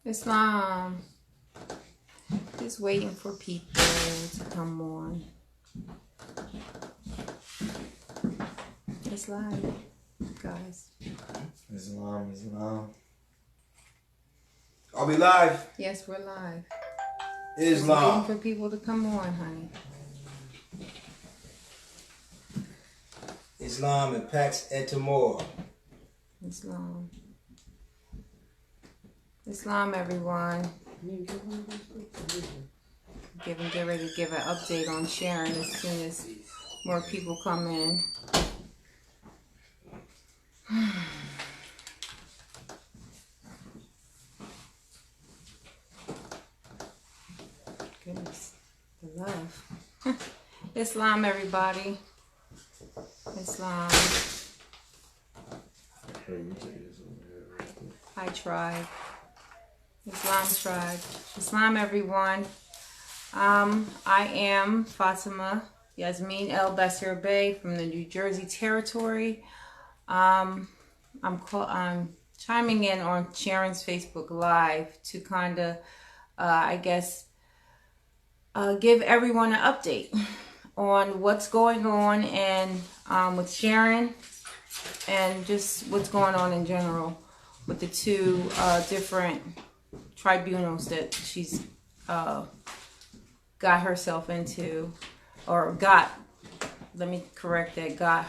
Islam. Just waiting for people to come on. It's live, guys. Islam. Are we live? Yes, we're live. Islam. Just waiting for people to come on, honey. Islam and Pax et Timor. Islam. Islam, everyone. Get ready to give an update on Sharon as soon as more people come in. Goodness, the love. Islam, everybody. Islam. Hi, tribe. Islam tribe. Islam, everyone. I am Fatima Yasmin El Basir Bey from the New Jersey territory. I'm chiming in on Sharon's Facebook Live to kind of, give everyone an update on what's going on and with Sharon and just what's going on in general with the two different tribunals that she's got herself into, or got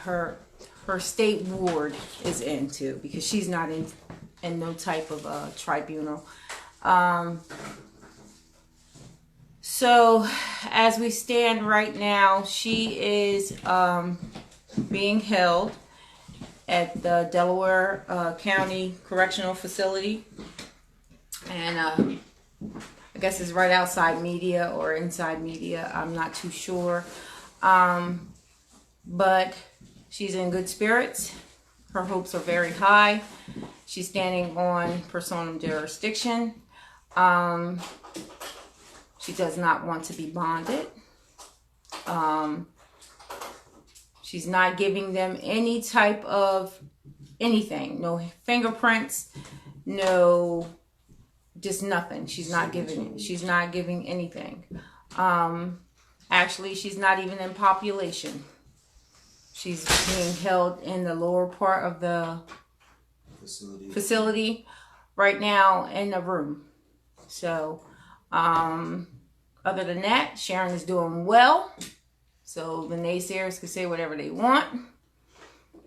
her state ward is into, because she's not in no type of tribunal. So as we stand right now, she is being held at the Delaware County Correctional Facility, and I guess it's right outside Media or inside Media. I'm not too sure, but she's in good spirits. Her hopes are very high. She's standing on personam jurisdiction. She does not want to be bonded. She's not giving them any type of anything. No fingerprints, no, just nothing. She's not giving it. She's not giving anything. Actually, she's not even in population. She's being held in the lower part of the facility right now in a room. So, other than that, Sharon is doing well. So the naysayers can say whatever they want.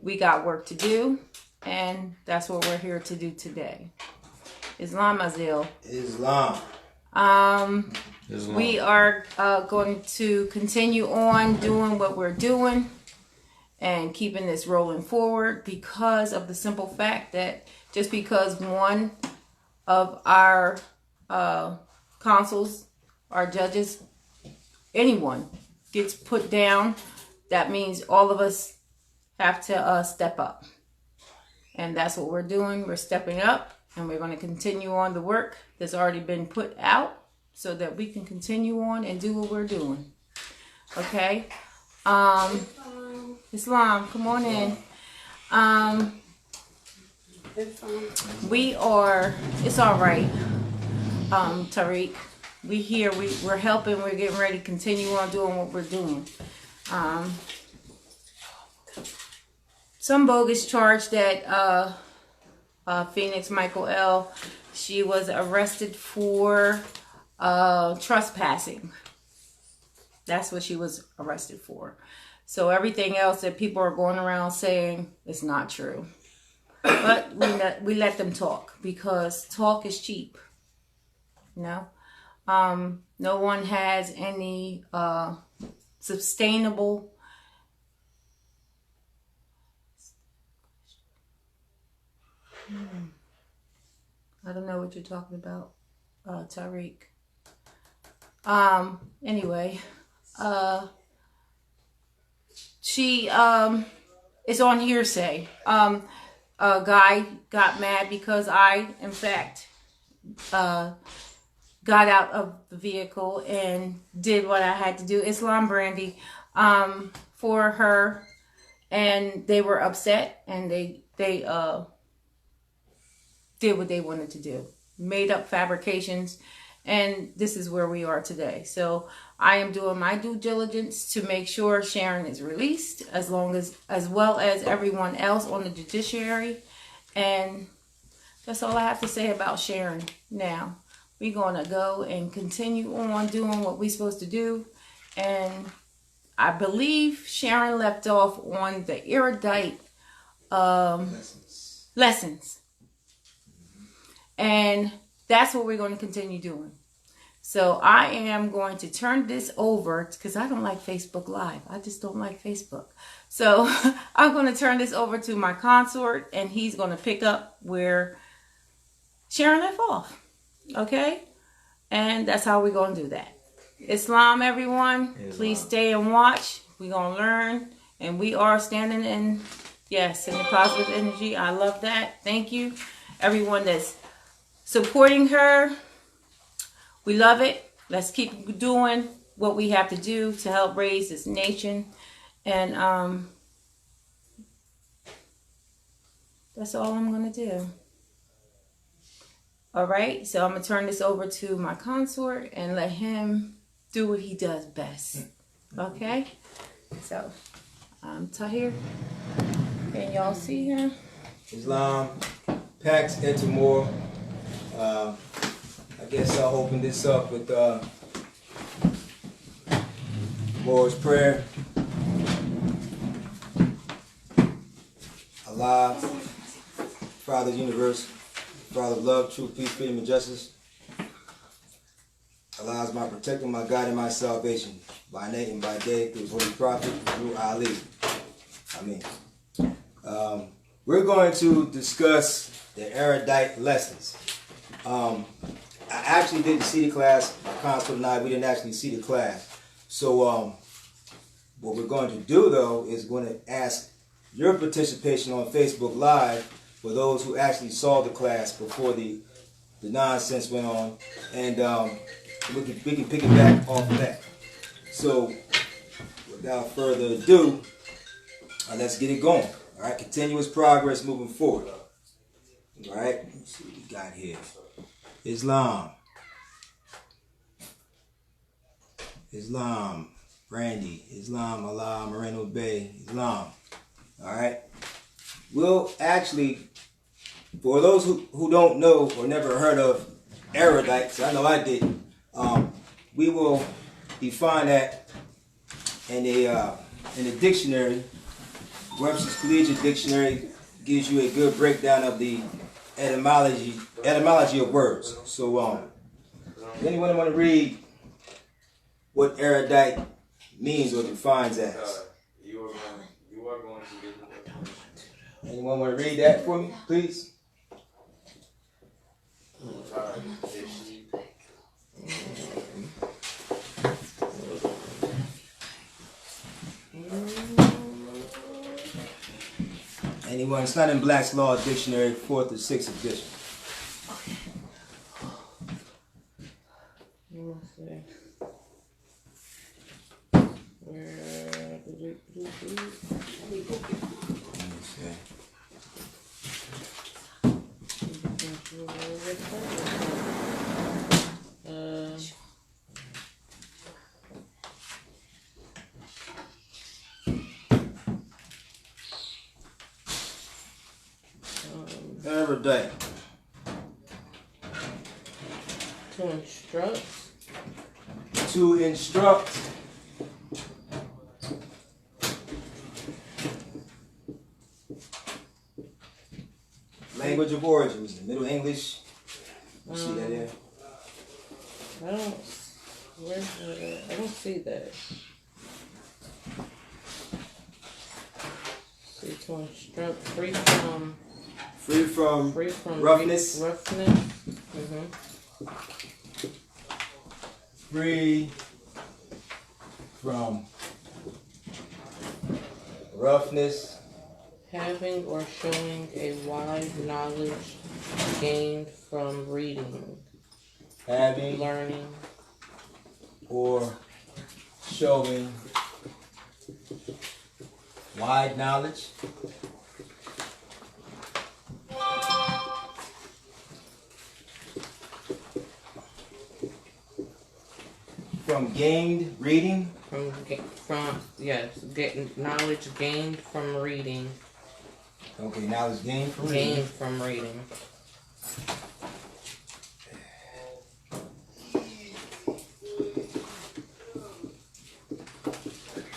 We got work to do, and that's what we're here to do today. Islam Azil. Islam. We are going to continue on doing what we're doing and keeping this rolling forward, because of the simple fact that just because one of our consuls, our judges, anyone gets put down, that means all of us have to step up. And that's what we're doing. We're stepping up, and we're going to continue on the work that's already been put out so that we can continue on and do what we're doing. Okay? Islam, come on in. We are, it's all right, Tariq. We're helping, we're getting ready to continue on doing what we're doing. Some bogus charge that Phoenix Michael L., she was arrested for trespassing. That's what she was arrested for. So everything else that people are going around saying is not true. But we let them talk, because talk is cheap. You know? No one has any sustainable I don't know what you're talking about, Tariq. Anyway, she is on hearsay. A guy got mad because I, in fact, got out of the vehicle and did what I had to do, Islam Brandy, for her, and they were upset, and they did what they wanted to do. made up fabrications, and this is where we are today. So I am doing my due diligence to make sure Sharon is released, as well as everyone else on the judiciary. And that's all I have to say about Sharon. Now we're going to go and continue on doing what we're supposed to do. And I believe Sharon left off on the Erudite lessons. And that's what we're going to continue doing. So I am going to turn this over, because I don't like Facebook Live. I just don't like Facebook. So I'm going to turn this over to my consort, and he's going to pick up where Sharon left off. Okay? And that's how we're going to do that. Islam, everyone. Please stay and watch. We're going to learn. And we are standing in the positive energy. I love that. Thank you. Everyone that's supporting her. We love it. Let's keep doing what we have to do to help raise this nation. And that's all I'm going to do. All right. So I'm going to turn this over to my consort and let him do what he does best. Okay. So Tahir. Can y'all see him? Islam, Pax et Amor. I guess I'll open this up with Moorish prayer. Allah, Father of the universe, Father of love, truth, peace, freedom, and justice. Allah is my protector, my God, and my salvation, by night and by day, through His holy prophet, through Ali. Amen. We're going to discuss the Erudite lessons. I actually didn't see the class. My consul and we didn't actually see the class. So what we're going to do, though, is going to ask your participation on Facebook Live for those who actually saw the class before the nonsense went on. And we can pick it back off of that. So without further ado, let's get it going. All right, continuous progress moving forward. All right, let's see what we got here. Islam, Brandy, Islam, Allah, Moreno Bay, Islam. All right. We'll actually, for those who don't know or never heard of Erudite, I know I didn't, we will define that in a dictionary. Webster's Collegiate Dictionary gives you a good breakdown of the etymology of words. So, does anyone want to read what erudite means or defines as? You are going to get the Anyone want to read that for me, please? Anyone? It's not in Black's Law Dictionary, 4th or 6th edition. Erudite. To instruct. To instruct. Language of origins, Middle English. You see that there? I don't see that. See, to instruct, free from roughness. Mm-hmm. Free from roughness. Having or showing a wide knowledge gained from reading. Having, learning, or showing wide knowledge. from gained reading. Getting knowledge gained from reading. Okay, knowledge gained from reading. Gained from reading.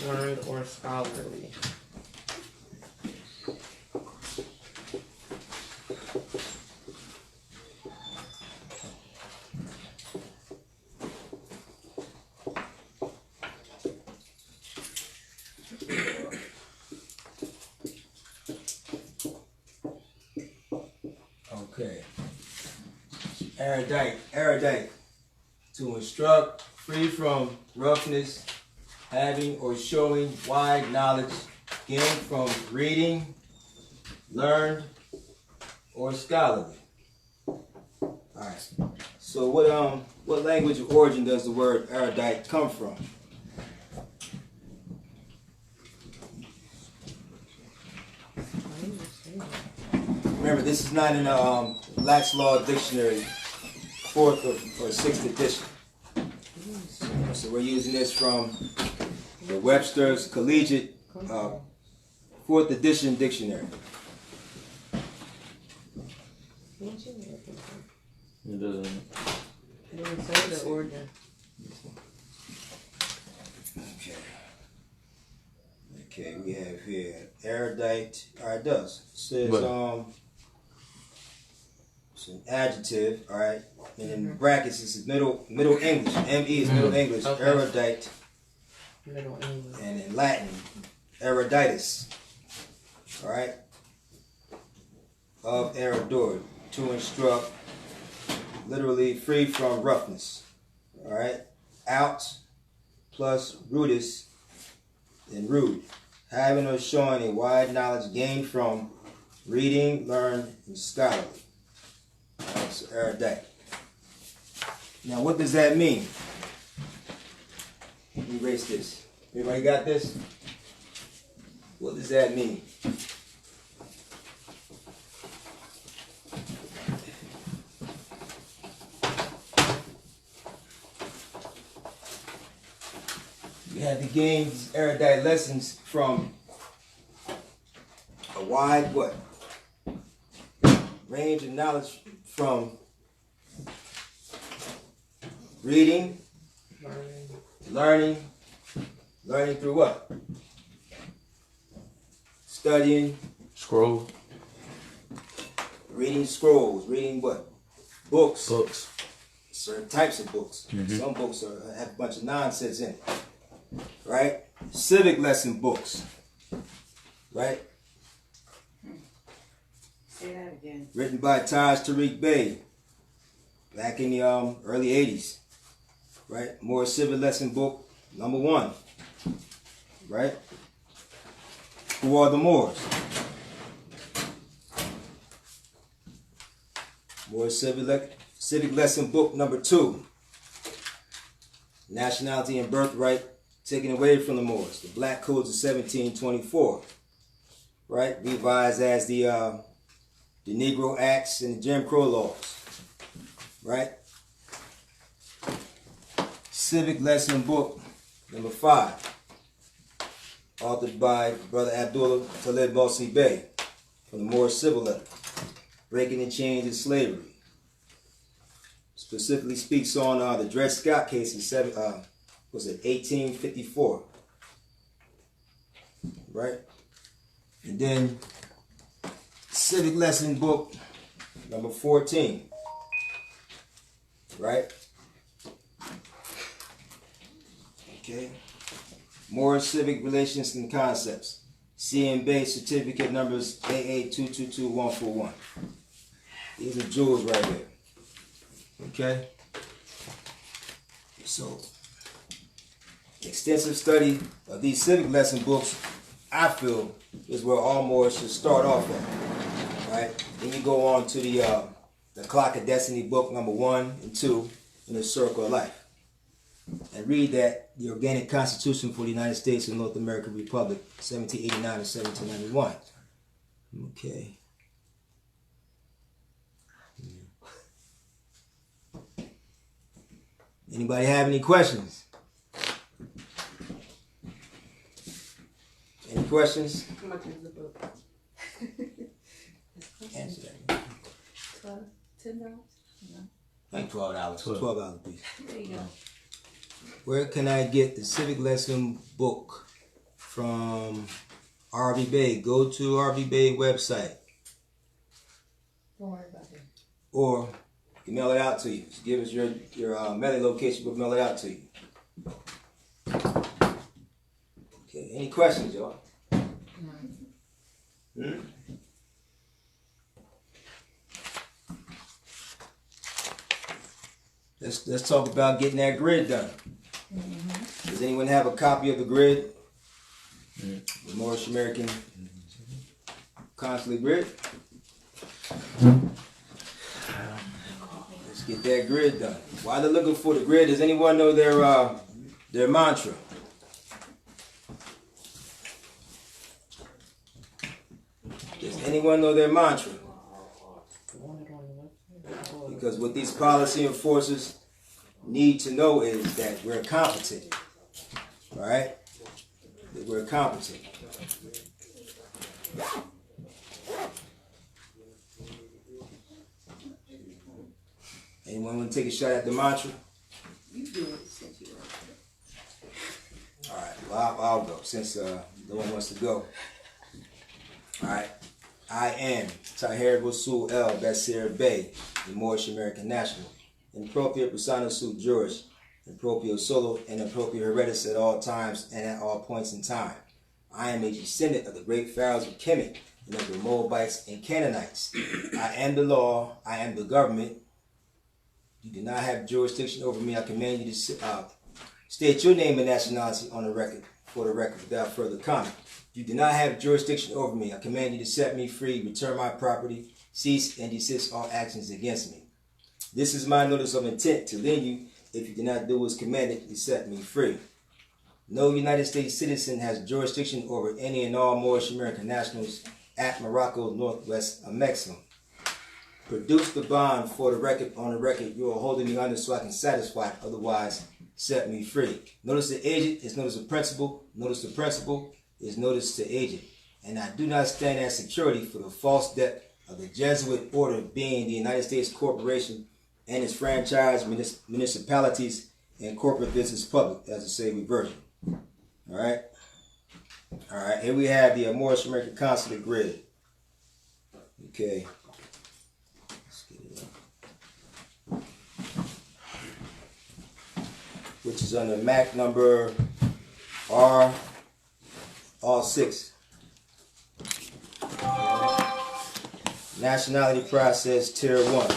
Learned or scholarly. Okay. Erudite. To instruct, free from roughness, having or showing wide knowledge gained from reading, learned, or scholarly. Alright. So what language of origin does the word erudite come from? Remember, this is not in a Black's Law Dictionary, 4th or 6th edition. So we're using this from the Webster's Collegiate 4th edition dictionary. It doesn't. It doesn't say the origin. Okay, we have here erudite. Alright, it does. It says it's an adjective, alright. And in brackets it's Middle English. ME is Middle English. Okay. Erudite. Middle English. And in Latin, eruditus. Alright? Of erudor, to instruct, literally free from roughness. Alright? Out plus rudis, and rude. Having or showing a wide knowledge gained from reading, learned, and scholarly. Alright, so erudite. Now what does that mean? Let me erase this. Everybody got this? What does that mean? You have to gain these erudite lessons from a wide what? Range of knowledge from reading, learning through what? Studying. Scroll. Reading scrolls. Reading what? Books. Books. Certain types of books. Some books have a bunch of nonsense in it. Right? Civic lesson books. Right? Say that again. Written by Taj Tariq Bey. Back in the early 80s. Right? Moorish civic lesson book number 1. Right? Who are the Moors? Moorish civic lesson book number 2. Nationality and birthright taken away from the Moors. The Black Codes of 1724. Right? Revised as the Negro Acts and the Jim Crow laws. Right? Civic lesson book number 5. Authored by Brother Abdullah Talib Mosi Bey from the Moorish Civil Letter. Breaking the chains of slavery. Specifically speaks on the Dred Scott case in 1854. Right? And then civic lesson book number 14. Right? Okay. Moorish Civic Relations and Concepts. CMB certificate numbers AA222141. These are jewels right here. Okay? So, extensive study of these civic lesson books, I feel, is where all Moors should start off at. Right? Then you go on to the Clock of Destiny book number 1 and 2 in the Circle of Life. And read that, the Organic Constitution for the United States and North American Republic, 1789 to 1791. Okay. Anybody have any questions? questions? How much is the book? Answer that. $10. Like $12. $12. $12 a piece. There you go. Where can I get the civic lesson book from RV Bay? Go to RV Bay website. Don't worry about it. Or you can mail it out to you. Just give us your mailing location, we'll mail it out to you. Okay, any questions, y'all? Hmm? Let's talk about getting that grid done. Does anyone have a copy of the grid? The Moorish American Consulate grid? Let's get that grid done. While they're looking for the grid, does anyone know their mantra? Does anyone know their mantra? Because what these policy enforcers need to know is that we're competent. Alright? That we're competent. Anyone want to take a shot at the mantra? You do it since you're Alright, well, I'll go since no one wants to go. Alright. I am Tahir Rasul El Basir Bey, the Moorish American National, in propria persona sui juris, in proprio solo, and in proprio heredis at all times and at all points in time. I am a descendant of the great pharaohs of Kemet and of the Moabites and Canaanites. I am the law, I am the government. You do not have jurisdiction over me. I command you to state your name and nationality on the record, for the record, without further comment. You do not have jurisdiction over me. I command you to set me free, return my property, cease and desist all actions against me. This is my notice of intent to lend you if you do not do as commanded to set me free. No United States citizen has jurisdiction over any and all Moorish American nationals at Morocco, northwest of Mexico. Produce the bond for the record on the record you are holding me under so I can satisfy it, otherwise set me free. Notice the agent is notice of principal. Notice the principal is notice to agent. And I do not stand as security for the false debt of the Jesuit order being the United States Corporation and its franchise municipalities and corporate business public, as I say reversion. Alright? Alright, here we have the Moorish American Consulate grid. Okay. Let's get it up. Which is under MAC number R6. Nationality process tier 1.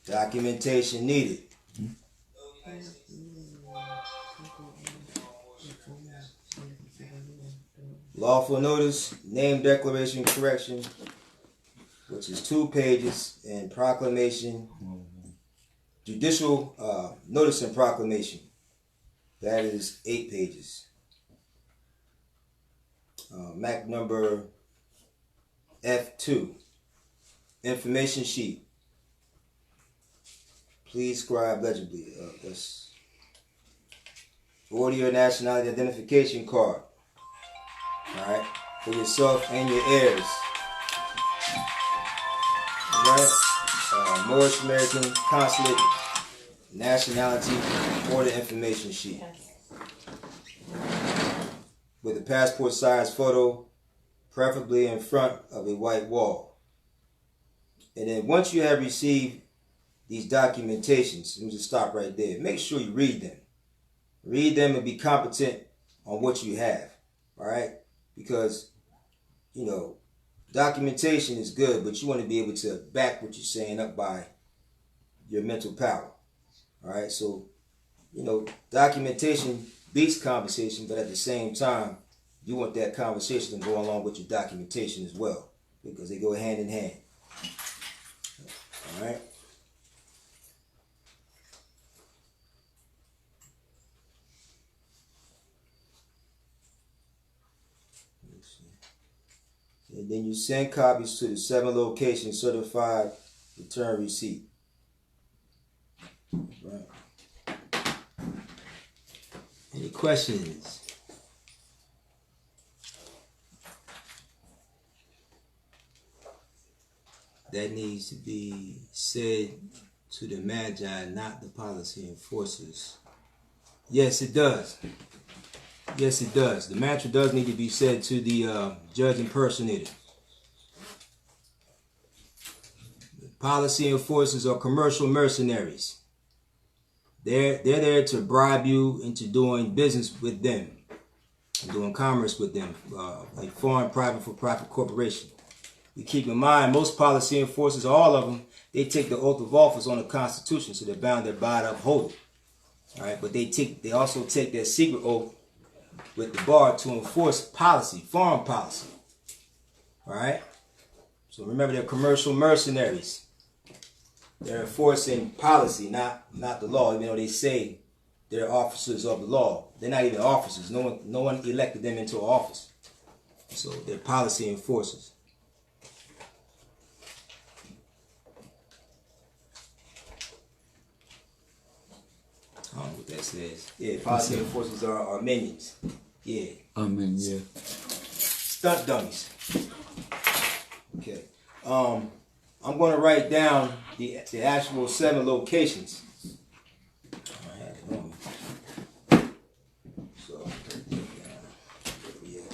Documentation needed. Lawful notice, name declaration correction, which is 2 pages, and proclamation, judicial notice and proclamation, that is 8 pages. MAC number F2, information sheet. Please scribe legibly. That's order your nationality identification card. Alright, for yourself and your heirs. Alright, Moorish American Consulate nationality order information sheet. With a passport size photo, preferably in front of a white wall. And then once you have received these documentations, let me just stop right there. Make sure you read them. Read them and be competent on what you have. Alright? Because, you know, documentation is good, but you want to be able to back what you're saying up by your mental power. Alright? So, you know, documentation beats conversation, but at the same time, you want that conversation to go along with your documentation as well, because they go hand in hand. Alright? And then you send copies to the 7 locations certified return receipt. Right. Any questions? that needs to be said to the Magi, not the policy enforcers? Yes, it does. Yes, it does. The mantra does need to be said to the judge impersonator. The policy enforcers are commercial mercenaries. They're there to bribe you into doing business with them, doing commerce with them, a foreign private for-profit corporation. You keep in mind, most policy enforcers, all of them, they take the oath of office on the Constitution, so they're bound thereby to uphold it. All right, but they also take their secret oath with the bar to enforce policy, foreign policy. All right, so remember, they're commercial mercenaries. They're enforcing policy, not the law. Even though they say they're officers of the law, they're not even officers. No one elected them into office. So they're policy enforcers. I don't know what that says. Yeah, policy enforcers are minions. Yeah. Yeah. Stunt dummies. Okay. I'm going to write down the actual 7 locations. I have it on me. So, where we at?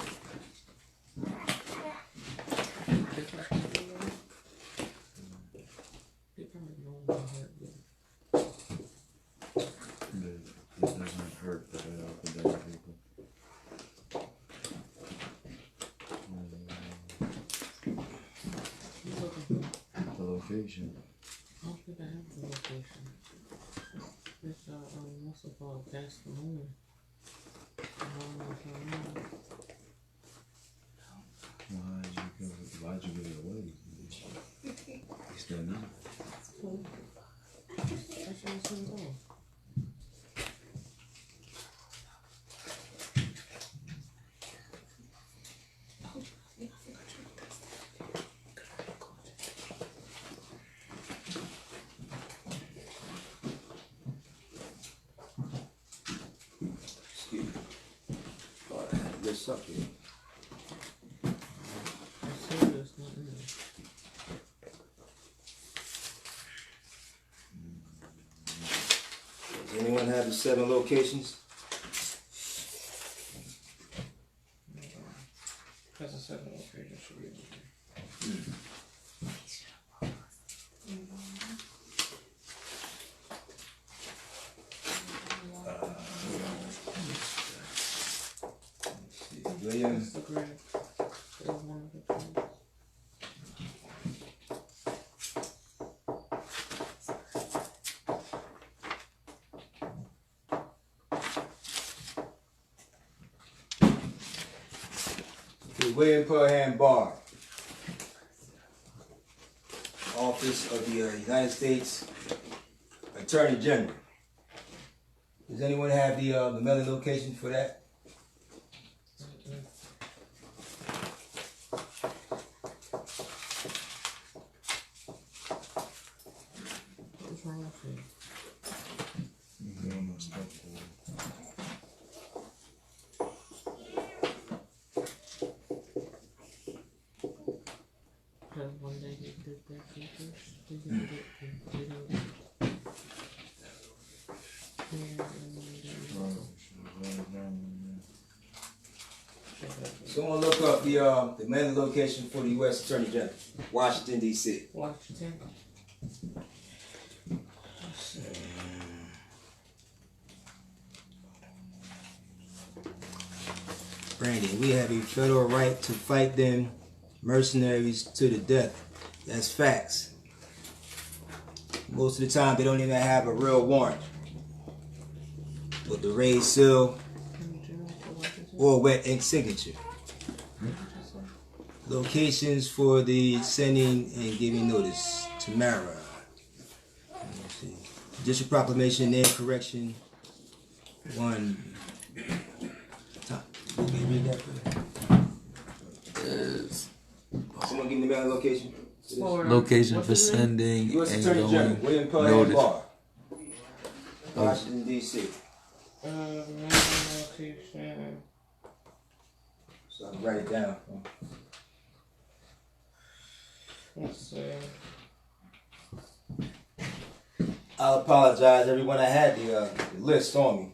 It doesn't hurt that I offer that people. The location. I don't think I have the location. It's what's it called? Past the moon. Why'd you give it away? You still know. That's what it's going. Excuse me. Oh, I had this up here. Does anyone have the 7 locations? Because the 7 location should be in here. William. That's the grid. There's one of the things. William Perham Barr, Office of the United States Attorney General. Does anyone have the mailing location for that? What's wrong with you? Because one day he did that papers, he didn't get it. Someone look up the mailing location for the U.S. Attorney General, Washington, D.C. Washington. Brandon, we have a federal right to fight them mercenaries to the death. That's facts. Most of the time, they don't even have a real warrant. With the raised seal or wet ink signature. Locations for the sending and giving notice. Tamara. Let's see. Judicial proclamation, name correction. 1. Can you read that for me? Someone give me the mailing location. Location for sending U.S. and Attorney General, going William Perham notice. Barr, Washington, D.C. Location. So I can write it down. Let's see. I apologize, everyone. I had the list on me.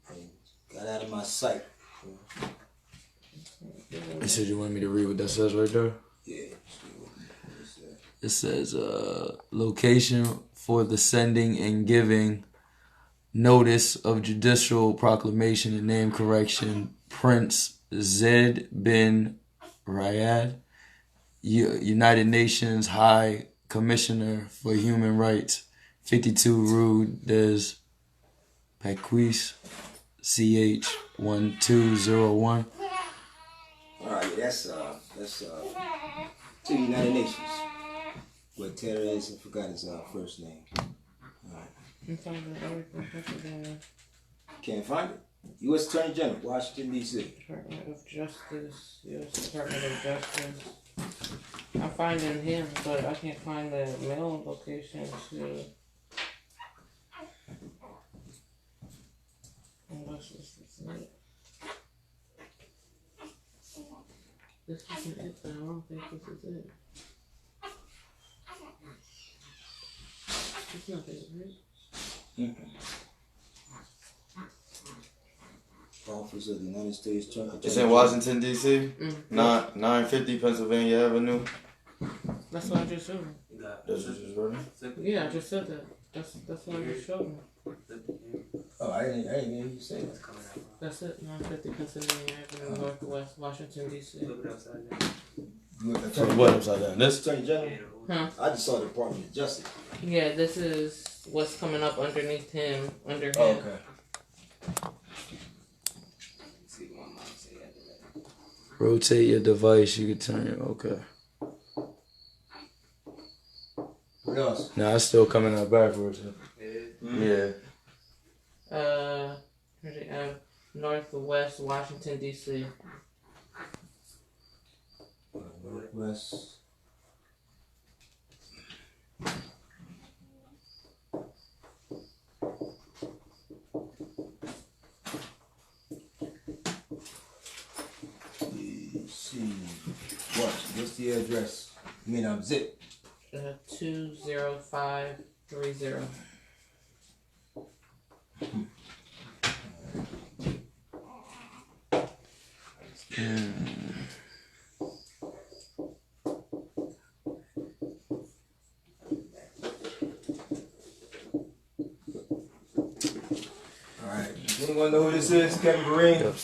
And got out of my sight. You said you wanted me to read what that says right there? Yeah. It says, location for the sending and giving notice of judicial proclamation and name correction, Prince Zed bin Riyadh, United Nations High Commissioner for Human Rights, 52 Rue des Paquis, CH 1201. All right, that's to the United Nations. But Terrence, I forgot his first name. I'm finding everything. What's it in? Can't find it. U.S. Attorney General, Washington, D.C. Department of Justice. U.S. Department of Justice. I'm finding him, but I can't find the mail location to. Unless this is it. This isn't it, though. I don't think this is it. It's not it, right? Office of the United States Attorney. It's in Washington, D.C. Mm-hmm. 950 Pennsylvania Avenue. That's what I just showed him. That's what you just wrote. Yeah, I just said that. That's what I just showed him. Oh, I didn't hear you say that. That's it. 950 Pennsylvania Avenue, Northwest, Washington, D.C. You look at So Attorney what upside down? This? Attorney General? Huh? I just saw the Department of Justice. Yeah, this is what's coming up underneath him, under him. Oh, okay. Rotate your device, you can turn it. Okay. What else? Nah, it's still coming out backwards. Yeah. Northwest Washington, D.C. Northwest. What's the address? I mean, zip. 20530. All right. Anyone know who this is? Kevin Green?